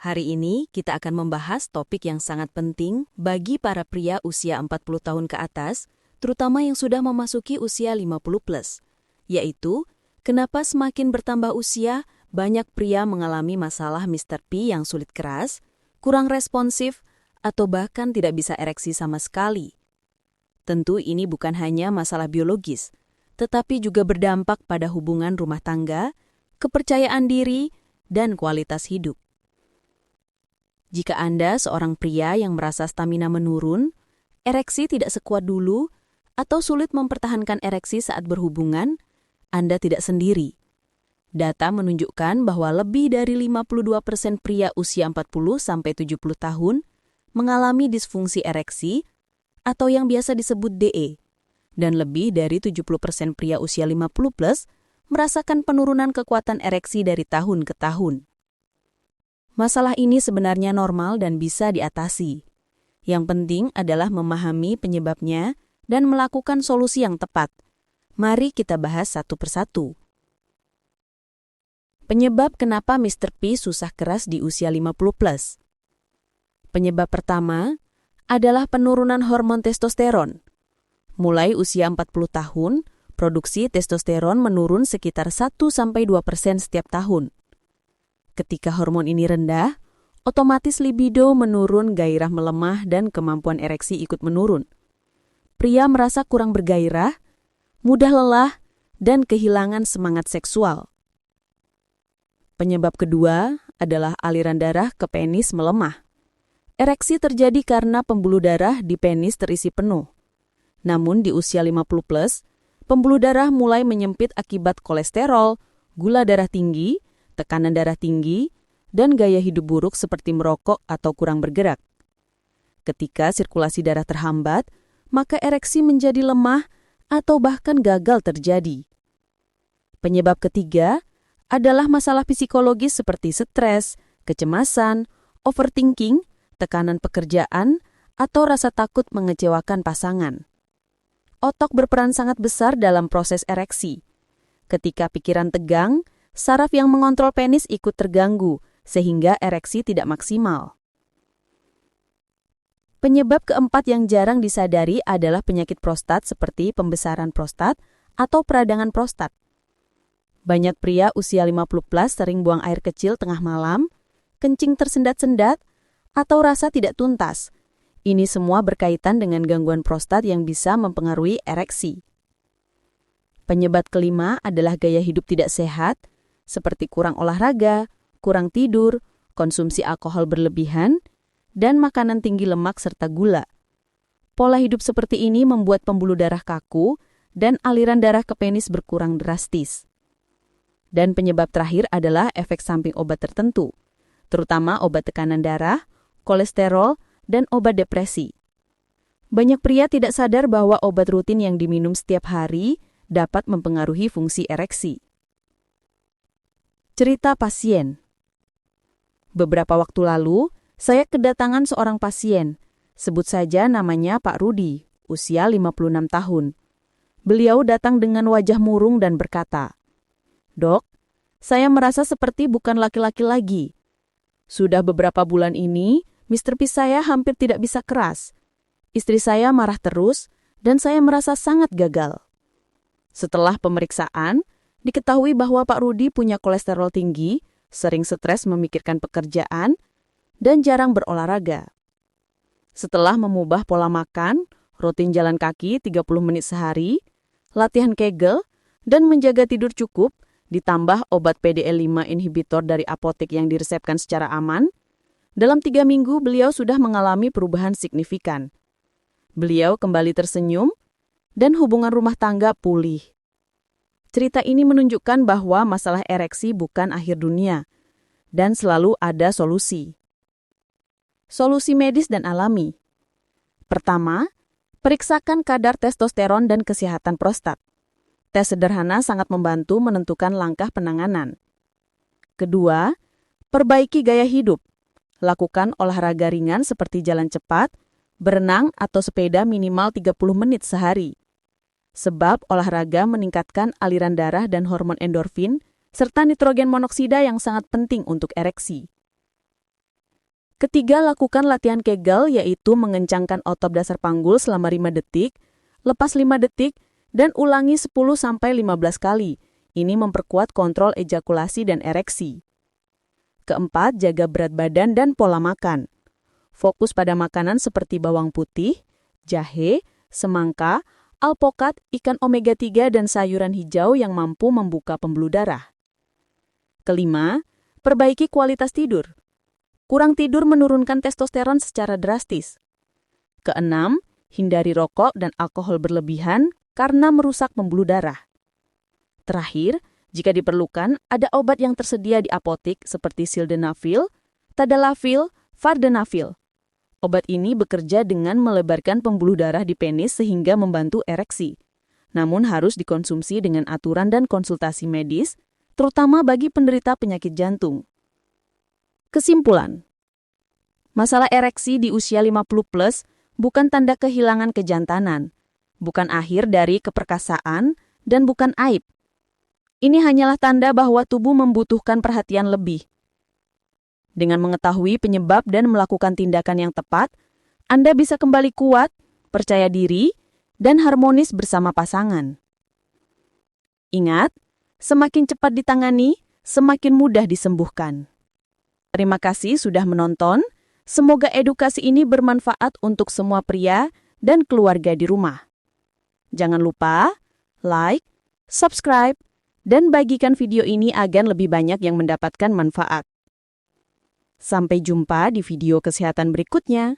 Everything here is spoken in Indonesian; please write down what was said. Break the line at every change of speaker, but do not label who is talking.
Hari ini kita akan membahas topik yang sangat penting bagi para pria usia 40 tahun ke atas, terutama yang sudah memasuki usia 50 plus, yaitu kenapa semakin bertambah usia, banyak pria mengalami masalah Mr. P yang sulit keras, kurang responsif, atau bahkan tidak bisa ereksi sama sekali. Tentu ini bukan hanya masalah biologis, tetapi juga berdampak pada hubungan rumah tangga, kepercayaan diri, dan kualitas hidup. Jika Anda seorang pria yang merasa stamina menurun, ereksi tidak sekuat dulu, atau sulit mempertahankan ereksi saat berhubungan, Anda tidak sendiri. Data menunjukkan bahwa lebih dari 52% pria usia 40-70 tahun mengalami disfungsi ereksi atau yang biasa disebut DE, dan lebih dari 70% pria usia 50 plus merasakan penurunan kekuatan ereksi dari tahun ke tahun. Masalah ini sebenarnya normal dan bisa diatasi. Yang penting adalah memahami penyebabnya dan melakukan solusi yang tepat. Mari kita bahas satu persatu. Penyebab kenapa Mr. P susah keras di usia 50 plus. Penyebab pertama adalah penurunan hormon testosteron. Mulai usia 40 tahun, produksi testosteron menurun sekitar 1-2% setiap tahun. Ketika hormon ini rendah, otomatis libido menurun, gairah melemah, dan kemampuan ereksi ikut menurun. Pria merasa kurang bergairah, mudah lelah, dan kehilangan semangat seksual. Penyebab kedua adalah aliran darah ke penis melemah. Ereksi terjadi karena pembuluh darah di penis terisi penuh. Namun di usia 50 plus, pembuluh darah mulai menyempit akibat kolesterol, gula darah tinggi, tekanan darah tinggi, dan gaya hidup buruk seperti merokok atau kurang bergerak. Ketika sirkulasi darah terhambat, maka ereksi menjadi lemah atau bahkan gagal terjadi. Penyebab ketiga adalah masalah psikologis seperti stres, kecemasan, overthinking, tekanan pekerjaan, atau rasa takut mengecewakan pasangan. Otak berperan sangat besar dalam proses ereksi. Ketika pikiran tegang, saraf yang mengontrol penis ikut terganggu, sehingga ereksi tidak maksimal. Penyebab keempat yang jarang disadari adalah penyakit prostat seperti pembesaran prostat atau peradangan prostat. Banyak pria usia 50 plus sering buang air kecil tengah malam, kencing tersendat-sendat, atau rasa tidak tuntas. Ini semua berkaitan dengan gangguan prostat yang bisa mempengaruhi ereksi. Penyebab kelima adalah gaya hidup tidak sehat, seperti kurang olahraga, kurang tidur, konsumsi alkohol berlebihan, dan makanan tinggi lemak serta gula. Pola hidup seperti ini membuat pembuluh darah kaku dan aliran darah ke penis berkurang drastis. Dan penyebab terakhir adalah efek samping obat tertentu, terutama obat tekanan darah, kolesterol, dan obat depresi. Banyak pria tidak sadar bahwa obat rutin yang diminum setiap hari dapat mempengaruhi fungsi ereksi. Cerita pasien. Beberapa waktu lalu, saya kedatangan seorang pasien. Sebut saja namanya Pak Rudi, usia 56 tahun. Beliau datang dengan wajah murung dan berkata, "Dok, saya merasa seperti bukan laki-laki lagi. Sudah beberapa bulan ini, Mr. P saya hampir tidak bisa keras. Istri saya marah terus, dan saya merasa sangat gagal." Setelah pemeriksaan, diketahui bahwa Pak Rudi punya kolesterol tinggi, sering stres memikirkan pekerjaan, dan jarang berolahraga. Setelah mengubah pola makan, rutin jalan kaki 30 menit sehari, latihan Kegel, dan menjaga tidur cukup, ditambah obat PDE5 inhibitor dari apotek yang diresepkan secara aman, dalam 3 minggu beliau sudah mengalami perubahan signifikan. Beliau kembali tersenyum, dan hubungan rumah tangga pulih. Cerita ini menunjukkan bahwa masalah ereksi bukan akhir dunia, dan selalu ada solusi. Solusi medis dan alami. Pertama, periksakan kadar testosteron dan kesehatan prostat. Tes sederhana sangat membantu menentukan langkah penanganan. Kedua, perbaiki gaya hidup. Lakukan olahraga ringan seperti jalan cepat, berenang atau sepeda minimal 30 menit sehari. Sebab olahraga meningkatkan aliran darah dan hormon endorfin, serta nitrogen monoksida yang sangat penting untuk ereksi. Ketiga, lakukan latihan Kegel, yaitu mengencangkan otot dasar panggul selama 5 detik, lepas 5 detik, dan ulangi 10-15 kali. Ini memperkuat kontrol ejakulasi dan ereksi. Keempat, jaga berat badan dan pola makan. Fokus pada makanan seperti bawang putih, jahe, semangka, alpukat, ikan omega 3, dan sayuran hijau yang mampu membuka pembuluh darah. Kelima, perbaiki kualitas tidur. Kurang tidur menurunkan testosteron secara drastis. Keenam, hindari rokok dan alkohol berlebihan karena merusak pembuluh darah. Terakhir, jika diperlukan, ada obat yang tersedia di apotik seperti sildenafil, tadalafil, vardenafil. Obat ini bekerja dengan melebarkan pembuluh darah di penis sehingga membantu ereksi. Namun harus dikonsumsi dengan aturan dan konsultasi medis, terutama bagi penderita penyakit jantung. Kesimpulan, masalah ereksi di usia 50+ bukan tanda kehilangan kejantanan, bukan akhir dari keperkasaan, dan bukan aib. Ini hanyalah tanda bahwa tubuh membutuhkan perhatian lebih. Dengan mengetahui penyebab dan melakukan tindakan yang tepat, Anda bisa kembali kuat, percaya diri, dan harmonis bersama pasangan. Ingat, semakin cepat ditangani, semakin mudah disembuhkan. Terima kasih sudah menonton. Semoga edukasi ini bermanfaat untuk semua pria dan keluarga di rumah. Jangan lupa like, subscribe, dan bagikan video ini agar lebih banyak yang mendapatkan manfaat. Sampai jumpa di video kesehatan berikutnya.